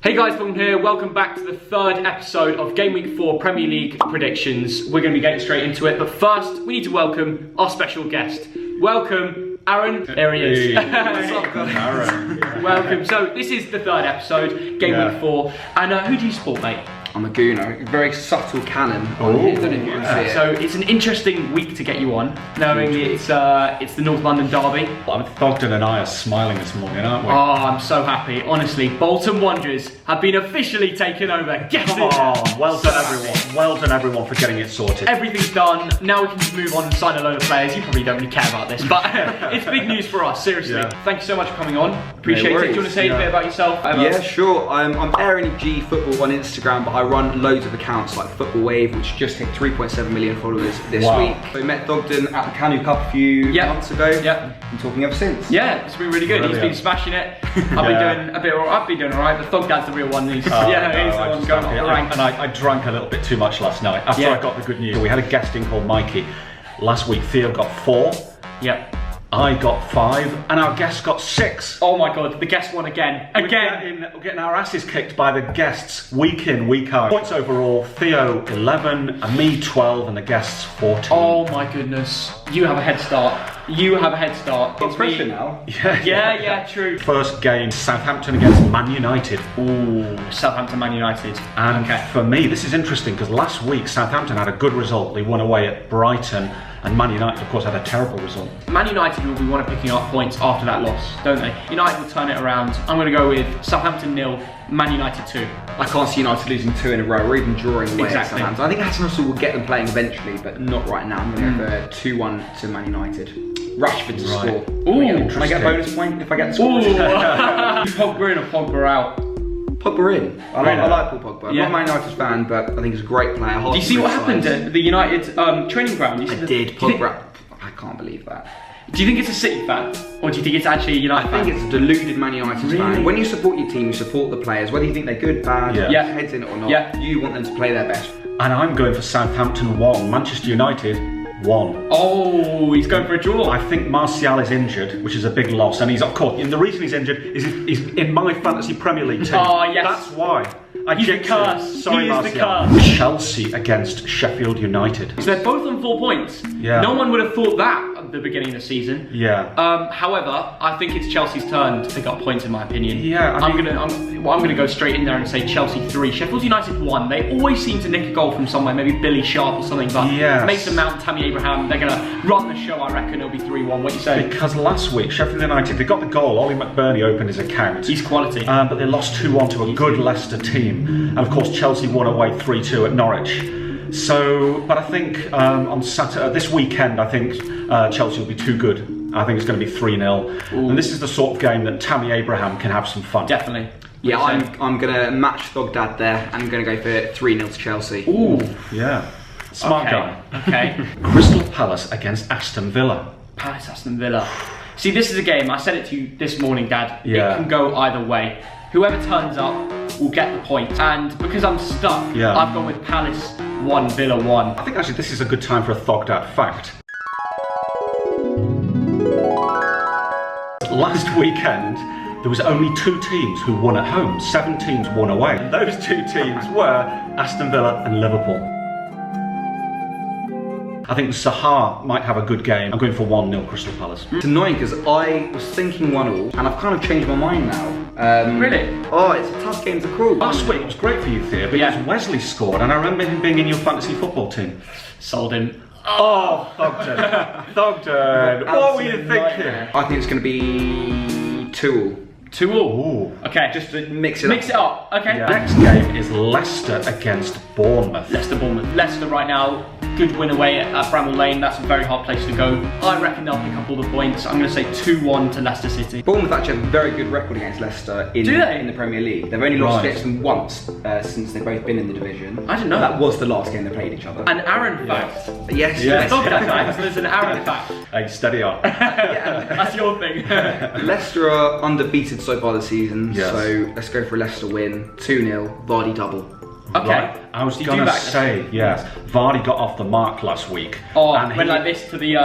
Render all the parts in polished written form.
Hey guys, Thogden here. Welcome back to the third episode of Game Week 4 Premier League predictions. We're going to be getting straight into it, but first we need to welcome our special guest. Welcome, Aaron. There he is. What's up, Aaron? Welcome. So this is the third episode, Game Week 4, and who do you support, mate? I'm a gooner, very subtle cannon on here, don't know if you can see it. So it's an interesting week to get you on, knowing it's the North London derby. Thogden and I are smiling this morning, aren't we? Oh, I'm so happy. Honestly, Bolton Wanderers have been officially taken over. Get in there. Well done everyone. Well done everyone for getting it sorted. Everything's done. Now we can just move on and sign a load of players. You probably don't really care about this, but it's big news for us, seriously. Yeah. Thank you so much for coming on. Appreciate it. Do you want to say a bit about yourself? Yeah, sure. I'm Aaron G Football on Instagram, but I run loads of accounts like Football Wave, which just hit 3.7 million followers this week. We met Thogden at the Canu Cup a few months ago. Yeah. Been talking ever since. Yeah, it's been really good. Brilliant. He's been smashing it. I've been doing alright, but Thogdad's the real one. He's the one going up the rank. And I drank a little bit too much last night after I got the good news. We had a guest in called Mikey. Last week Theo got 4. Yep. I got 5, and our guest got 6. Oh my god, the guest won again. We're getting our asses kicked by the guests week in, week out. Points overall, Theo 11, and me 12, and the guests 14. Oh my goodness, you have a head start. You have a head start. Got pressure now. Yeah, true. First game, Southampton against Man United. Ooh, Southampton, Man United. And for me, this is interesting because last week Southampton had a good result. They won away at Brighton, and Man United, of course, had a terrible result. Man United will be one of picking up points after that loss, don't they? United will turn it around. I'm going to go with Southampton 0, Man United 2. I can't see United losing 2 in a row or even drawing away at Exactly. Southampton. I think Hassan Russell will get them playing eventually, but not right now. I'm going to go for 2-1 to Man United. Rashford to score. Ooh, can I get a bonus point if I get the score? Ooh. Pogba in or Pogba out? Pogba in. I like Paul Pogba. I'm Yeah. not a Man United fan, but I think he's a great player. Do you see what happened at the United training ground? I did. Pogba. I can't believe that. Do you think it's a City fan? Or do you think it's actually a United fan? I think it's a deluded Man United fan. When you support your team, you support the players. Whether you think they're good, bad, heads in it or not, you want them to play their best. And I'm going for Southampton 1, Manchester United 1. Oh, he's going for a draw. I think Martial is injured, which is a big loss, and he's, of course, and the reason he's injured is he's in my fantasy Premier League team. Oh, yes. That's why. He's the curse. Sorry, he is Martial. the curse. Chelsea against Sheffield United. So they're both on 4 points. Yeah. No one would have thought that at the beginning of the season. Yeah. However, I think it's Chelsea's turn to pick up points in my opinion. Yeah, I'm gonna go straight in there and say Chelsea 3, Sheffield United 1. They always seem to nick a goal from somewhere, maybe Billy Sharp or something. But Mason Mount, Tammy Abraham, they're gonna run the show. I reckon it'll be 3-1. What do you say? Because last week Sheffield United, they got the goal. Ollie McBurney opened his account. He's quality. But they lost 2-1 to a good Leicester team, and of course Chelsea won away 3-2 at Norwich. So, but I think on Saturday, this weekend, I think Chelsea will be too good. I think it's going to be 3-0. And this is the sort of game that Tammy Abraham can have some fun. Definitely. Yeah, I'm going to match Thogdad there. I'm going to go for 3-0 to Chelsea. Ooh, yeah. Smart guy. Okay. Crystal Palace against Aston Villa. Palace, Aston Villa. See, this is a game, I said it to you this morning, Dad. Yeah. It can go either way. Whoever turns up will get the point. And because I'm stuck, I've gone with Palace 1, Villa 1. I think actually this is a good time for a Thogdad fact. Last weekend, there was only 2 teams who won at home. 7 teams won away. And those 2 teams were Aston Villa and Liverpool. I think Sahar might have a good game. I'm going for 1-0 Crystal Palace. It's annoying because I was thinking 1-1 and I've kind of changed my mind now. Really? Oh, it's a tough game to call. Last week was great for you, Theo, because Wesley scored, and I remember him being in your fantasy football team. Sold him. Oh, Thogden. Thogden. What were you thinking? I think it's going to be 2-2. 2-2. Okay. Just to mix it up. Okay. Yeah. Next game is Leicester against Bournemouth. Bournemouth. Leicester right now, good win away at Bramall Lane. That's a very hard place to go. I reckon they'll pick up all the points. I'm going to say 2-1 to Leicester City. Bournemouth actually have a very good record against Leicester in the Premier League. They've only lost against them once since they've both been in the division. I didn't know that was the last game they played each other. An Aaron fact. Yes. Thogdad fact. There's an Aaron fact. Hey, steady on. That's your thing. Leicester are undefeated so far this season, so let's go for a Leicester win. 2-0, Vardy double. Okay. Right. I was going to say, Vardy got off the mark last week. Oh, and went like this to the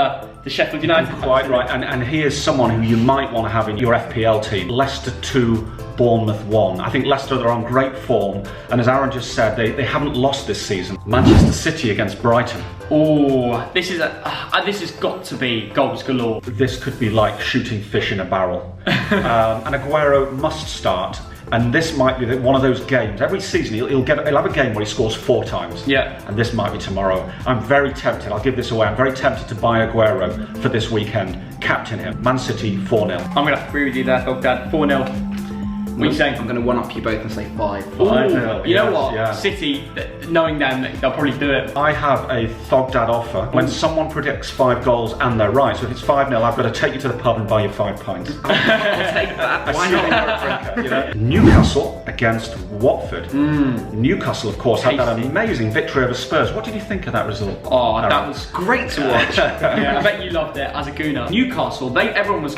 Sheffield United. Quite right, and he is someone who you might want to have in your FPL team. Leicester 2, Bournemouth 1. I think Leicester are on great form, and as Aaron just said, they haven't lost this season. Manchester City against Brighton. Oh, this has got to be goals galore. This could be like shooting fish in a barrel. And Aguero must start. And this might be one of those games. Every season he'll have a game where he scores 4 times. Yeah. And this might be tomorrow. I'm very tempted. I'll give this away. I'm very tempted to buy Aguero for this weekend. Captain him. Man City 4-0. I'm gonna have to agree with you there, Thogdad. 4-0. What are you saying? I'm going to one-up you both and say 5. 5-0. You know what? Yeah. City, knowing them, they'll probably do it. I have a Thogdad offer. When someone predicts 5 goals and they're right, so if it's 5-0, I've got to take you to the pub and buy you 5 pints. I'll take that. Why not? You know? Newcastle against Watford. Newcastle, of course, had that amazing victory over Spurs. What did you think of that result? Oh, that was great to watch. Yeah, I bet you loved it as a gooner. Newcastle, everyone was,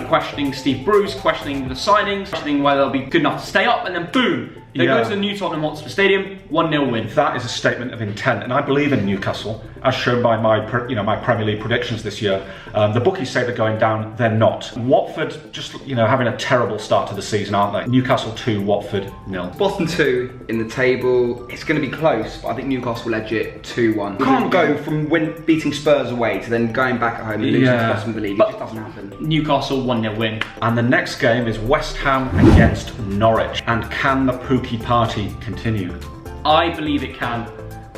questioning Steve Bruce, questioning the signings, questioning whether they'll be good enough to stay up, and then boom, they go to the new Tottenham Hotspur Stadium, 1-0 win. That is a statement of intent, and I believe in Newcastle, as shown by my Premier League predictions this year. The bookies say they're going down, they're not. Watford just having a terrible start to the season, aren't they? Newcastle 2, Watford 0. Bottom 2 in the table. It's going to be close, but I think Newcastle will edge it 2-1. Can't go from beating Spurs away to then going back at home and losing to the bottom of the league. It just doesn't happen. Newcastle 1-0 win. And the next game is West Ham against Norwich. And can the Pookie party continue? I believe it can,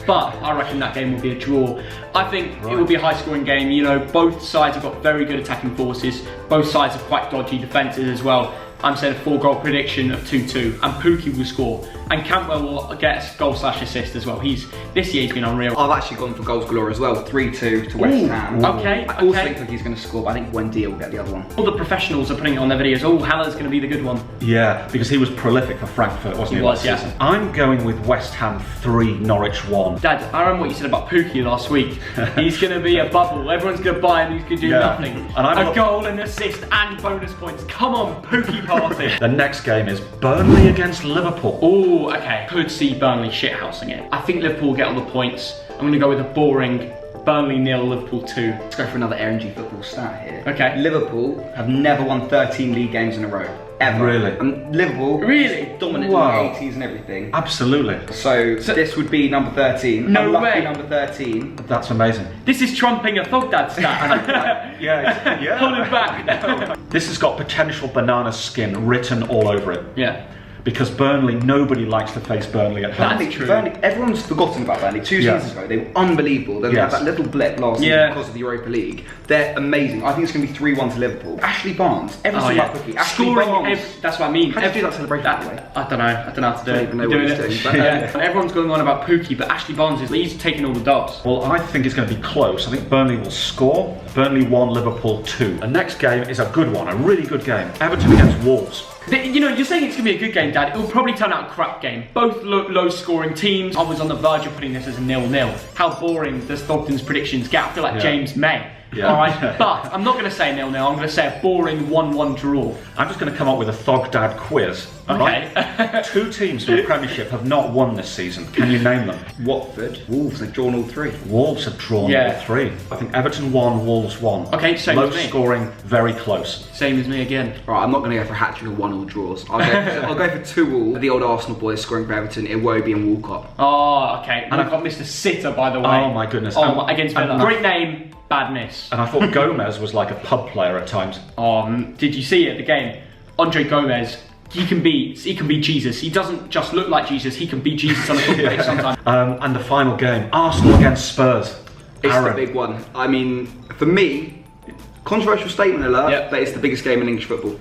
but I reckon that game will be a draw. I think it will be a high-scoring game. Both sides have got very good attacking forces. Both sides have quite dodgy defences as well. I'm saying a 4-goal prediction of 2-2, and Pookie will score. And Cantwell will get goal/assist as well. This year he's been unreal. I've actually gone for goals galore as well, 3-2 to West Ham. Okay. I also think he's going to score, but I think Buendia will get the other one. All the professionals are putting it on their videos. Oh, Haller's going to be the good one. Yeah, because he was prolific for Frankfurt, wasn't he? Last season? I'm going with West Ham 3, Norwich 1. Dad, I remember what you said about Pookie last week. He's going to be a bubble. Everyone's going to buy him. He's going to do nothing. And a goal, an assist, and bonus points. Come on, Pookie party. The next game is Burnley against Liverpool. Oh, okay. Could see Burnley shithousing it. I think Liverpool will get all the points. I'm going to go with a boring Burnley 0, Liverpool 2. Let's go for another RNG football stat here. Okay. Liverpool have never won 13 league games in a row. Ever. Really? And Liverpool dominant in the 80s and everything. Absolutely. So this would be number 13. No way. Number 13. That's amazing. This is trumping a Thogdad stat. Yeah. Hold it back. This has got potential banana skin written all over it. Yeah. Because Burnley, nobody likes to face Burnley at home. That's true. Burnley, everyone's forgotten about Burnley. 2 seasons ago, they were unbelievable. They had that little blip last season because of the Europa League. They're amazing. I think it's going to be 3-1 to Liverpool. Ashley Barnes, every single cookie. Ashley Barnes. That's what I mean. How do you do that celebration that way? I don't know how to do it. I don't even know what he's doing. Everyone's going on about Pookie, but Ashley Barnes he's taking all the dubs. Well, I think it's going to be close. I think Burnley will score. Burnley 1, Liverpool 2. The next game is a good one, a really good game. Everton against Wolves. You're saying it's going to be a good game, Dad. It will probably turn out a crap game. Both low-scoring teams. I was on the verge of putting this as a 0-0. How boring does Thogden's predictions get? I feel like James May. Yeah. Alright, but I'm not going to say 0-0. I'm going to say a boring 1-1 draw. I'm just going to come up with a Thogdad quiz. Okay. Right? 2 teams from the Premiership have not won this season. Can you name them? Watford. Wolves have drawn all 3. Wolves have drawn all 3. I think Everton 1, Wolves 1. Okay, same as me. Low scoring, very close. Same as me again. Right, I'm not going to go for a hat-trick or 1-1 draws. I'll go for 2-2. The old Arsenal boys scoring for Everton, Iwobi and Walcott. Oh, okay. And I've got Mr. Sitter, by the way. Oh my goodness. Against Villa. Great name, bad miss. And I thought Gomez was like a pub player at times. Did you see it at the game? Andre Gomez. He can be Jesus. He doesn't just look like Jesus, he can be Jesus on a football pitch sometimes. And the final game, Arsenal against Spurs. It's the big one. I mean, for me, controversial statement alert, but it's the biggest game in English football.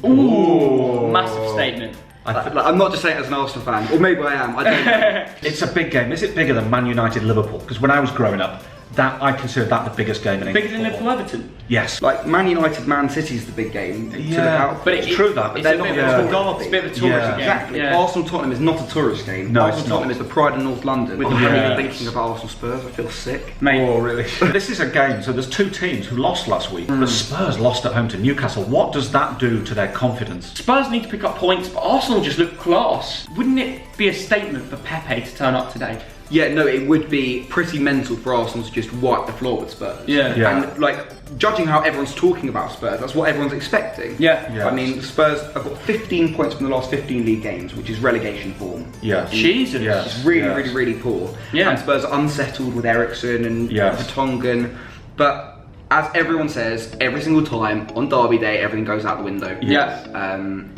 Ooh, massive statement. I'm not just saying it as an Arsenal fan, or maybe I am, I don't know. It's a big game. Is it bigger than Man United Liverpool? Because when I was growing up, I consider that the biggest game in English football. Bigger than Liverpool Everton? Yes. Like Man United, Man City is the big game. Yeah, but it's true that. But they're not a derby. It's a bit of a tourist game. Exactly. Arsenal Tottenham is not a tourist game. No, Arsenal Tottenham is the pride of North London. With the I'm thinking about Arsenal Spurs. I feel sick. Mate. Oh, really? This is a game. So there's 2 teams who lost last week. The Spurs lost at home to Newcastle. What does that do to their confidence? Spurs need to pick up points, but Arsenal just look class. Wouldn't it be a statement for Pepe to turn up today? Yeah, no, it would be pretty mental for Arsenal to just wipe the floor with Spurs. Yeah. And like, judging how everyone's talking about Spurs, that's what everyone's expecting. Yeah. I mean, Spurs have got 15 points from the last 15 league games, which is relegation form. Yeah. Jesus. Yeah. It's really poor. Yeah. And Spurs are unsettled with Ericsson and Vertonghen. But as everyone says, every single time on Derby Day, everything goes out the window. Yes.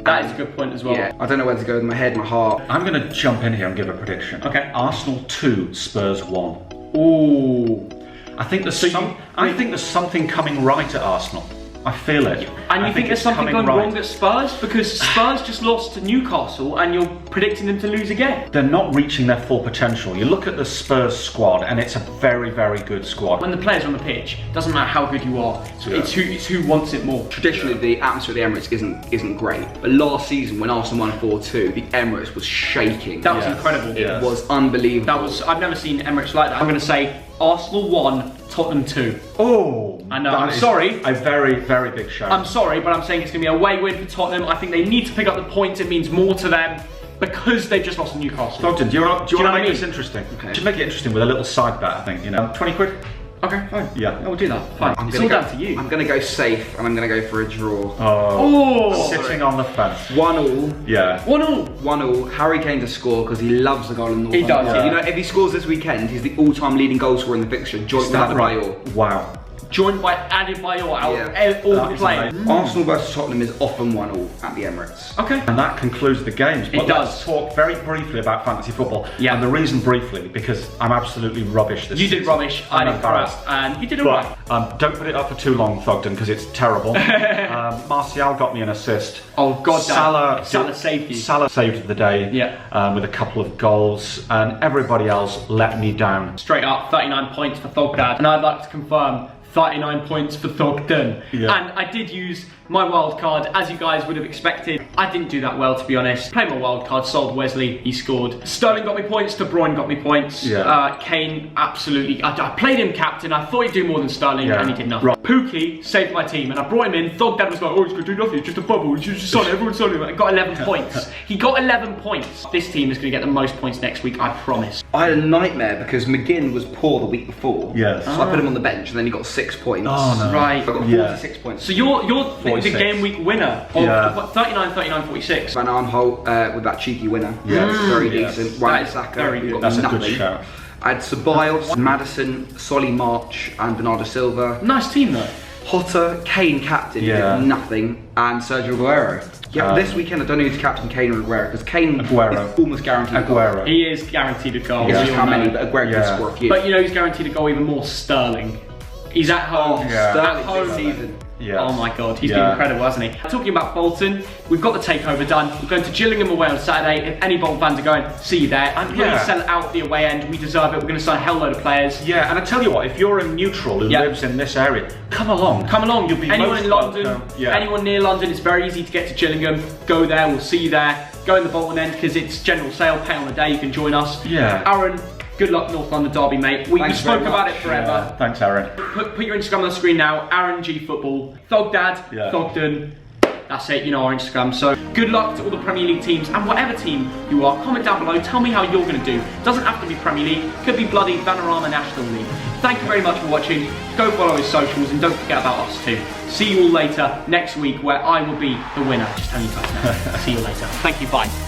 That is a good point as well. Yeah. I don't know whether to go with my head, my heart. I'm going to jump in here and give a prediction. Okay. Arsenal 2, Spurs 1. Ooh. I think there's something coming right at Arsenal. I feel it. And you think there's something going wrong at Spurs? Because Spurs just lost to Newcastle and you're predicting them to lose again. They're not reaching their full potential. You look at the Spurs squad and it's a very good squad. When the players are on the pitch, it doesn't matter how good you are. It's who wants it more. Traditionally, the atmosphere at the Emirates isn't great. But last season, when Arsenal won 4-2, the Emirates was shaking. That was incredible. It was unbelievable. I've never seen Emirates like that. I'm going to say Arsenal 1, Tottenham 2. Oh, I know, I'm sorry. A very big show. I'm sorry, but I'm saying it's going to be a away win for Tottenham. I think they need to pick up the points. It means more to them because they've just lost to Newcastle. Thogden, do you want to make this interesting? Okay. You should make it interesting with a little side bet, I think. 20 quid? Okay, fine. Yeah. We'll do that. Fine. It's all down to you. I'm going to go safe and I'm going to go for a draw. Oh, sitting on the fence. 1-1. Yeah. 1-1. 1-1. Harry Kane to score because he loves the goal in North. He does. Yeah. You know, if he scores this weekend, he's the all-time leading goal scorer in the fixture, joint with Adebayor. Wow. Joined by Adebayor out all the players. Arsenal versus Tottenham is often 1-1 at the Emirates. Okay. And that concludes the games. But It does. Let's talk very briefly about fantasy football. Yeah. And the reason briefly, because I'm absolutely rubbish this season. You did rubbish. I did crap. And you did alright. Don't put it up for too long, Thogden, because it's terrible. Martial got me an assist. Oh, God Salah saved you. Salah saved the day with a couple of goals, and everybody else let me down. Straight up, 39 points for Thogdad. And I'd like to confirm 39 points for Thogden. Yeah. And I did use my wild card, as you guys would have expected. I didn't do that well, to be honest. Played my wild card, sold Wesley, he scored. Sterling got me points, De Bruyne got me points. Yeah. Kane, absolutely. I played him captain, I thought he'd do more than Sterling, and he did nothing. Right. Pookie saved my team, and I brought him in. Thogdad was like, oh, he's going to do nothing, it's just a bubble, it's just solid, everyone's solid. I got 11 points. He got 11 points. This team is going to get the most points next week, I promise. I had a nightmare because McGinn was poor the week before. Yes. So I put him on the bench and then he got 6 points. Oh, no. Right. I got 46 points. So you're the game week winner of 39, 39, 46. Van Arnholt with that cheeky winner. Yes. Very decent. That is Saka, very good. That's nothing. a good shout. I had Ceballos, Maddison, Solly March and Bernardo Silva. Nice team though. Hotter, Kane captain, he did nothing, and Sergio Aguero. Yeah, this weekend I don't know who's captain, Kane or Aguero, because Kane is almost guaranteed a goal. He is guaranteed a goal. It's just how many, but Aguero can score a few. But you know he's guaranteed a goal even more, Sterling. He's at home. Sterling this season. Yes. Oh my God, he's been incredible, hasn't he? Talking about Bolton, we've got the takeover done. We're going to Gillingham away on Saturday. If any Bolton fans are going, see you there. And really sell out the away end. We deserve it. We're going to sign a hell load of players. Yeah, and I tell you what, if you're a neutral who lives in this area, come along. Come along. You'll be anyone in London, welcome. anyone near London, it's very easy to get to Gillingham. Go there, we'll see you there. Go in the Bolton end because it's general sale, pay on the day. You can join us. Yeah. Aaron, good luck North London Derby, mate. We spoke about it forever. Yeah. Thanks, Aaron. Put your Instagram on the screen now. Aaron G Football, Thogdad, Thogden. That's it, you know our Instagram. So good luck to all the Premier League teams and whatever team you are. Comment down below. Tell me how you're going to do. Doesn't have to be Premier League. Could be bloody Vanarama National League. Thank you very much for watching. Go follow his socials and don't forget about us too. See you all later next week where I will be the winner. Just telling you guys now. See you later. Thank you. Bye.